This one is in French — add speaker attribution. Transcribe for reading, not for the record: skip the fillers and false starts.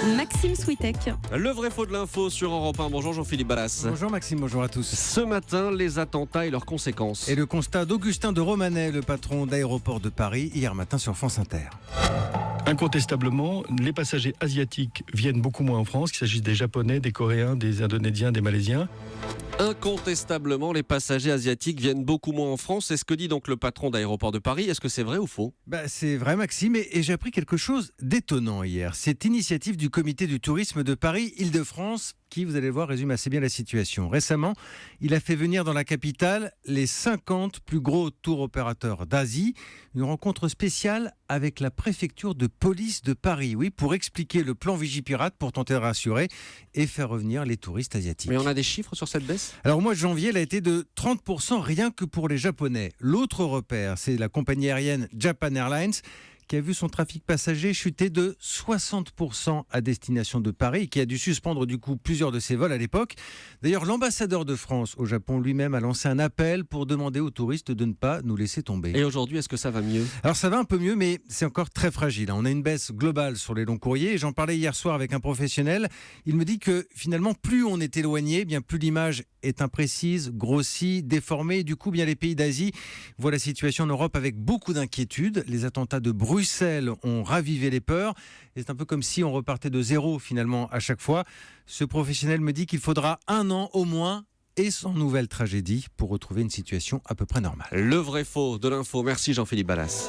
Speaker 1: Maxime Switek.
Speaker 2: Le vrai faux de l'info sur Europe 1. Bonjour Jean-Philippe Ballas.
Speaker 3: Bonjour Maxime, bonjour à tous.
Speaker 2: Ce matin, les attentats et leurs conséquences.
Speaker 3: Et le constat d'Augustin de Romanet, le patron d'Aéroports de Paris, hier matin sur France Inter.
Speaker 4: Incontestablement, les passagers asiatiques viennent beaucoup moins en France, qu'il s'agisse des Japonais, des Coréens, des Indonésiens, des Malaisiens.
Speaker 2: Incontestablement, les passagers asiatiques viennent beaucoup moins en France. C'est ce que dit donc le patron d'Aéroports de Paris. Est-ce que c'est vrai ou faux ?
Speaker 3: C'est vrai Maxime, et j'ai appris quelque chose d'étonnant hier. Cette initiative du comité du tourisme de Paris-Île-de-France qui, vous allez le voir, résume assez bien la situation. Récemment, il a fait venir dans la capitale les 50 plus gros tours opérateurs d'Asie. Une rencontre spéciale avec la préfecture de police de Paris, oui, pour expliquer le plan Vigipirate, pour tenter de rassurer et faire revenir les touristes asiatiques.
Speaker 2: Mais on a des chiffres sur cette baisse ?
Speaker 3: Alors au mois de janvier, elle a été de 30% rien que pour les Japonais. L'autre repère, c'est la compagnie aérienne Japan Airlines, qui a vu son trafic passager chuter de 60% à destination de Paris et qui a dû suspendre du coup plusieurs de ses vols à l'époque. D'ailleurs, l'ambassadeur de France au Japon lui-même a lancé un appel pour demander aux touristes de ne pas nous laisser tomber.
Speaker 2: Et aujourd'hui, est-ce que ça va mieux ?
Speaker 3: Alors ça va un peu mieux, mais c'est encore très fragile. On a une baisse globale sur les longs courriers. J'en parlais hier soir avec un professionnel. Il me dit que finalement, plus on est éloigné, bien plus l'image est imprécise, grossie, déformée. Et du coup, bien les pays d'Asie voient la situation en Europe avec beaucoup d'inquiétude. Les attentats de Bruxelles ont ravivé les peurs. Et c'est un peu comme si on repartait de zéro finalement à chaque fois. Ce professionnel me dit qu'il faudra 1 an au moins et sans nouvelle tragédie pour retrouver une situation à peu près normale.
Speaker 2: Le vrai faux de l'info. Merci Jean-Philippe Ballas.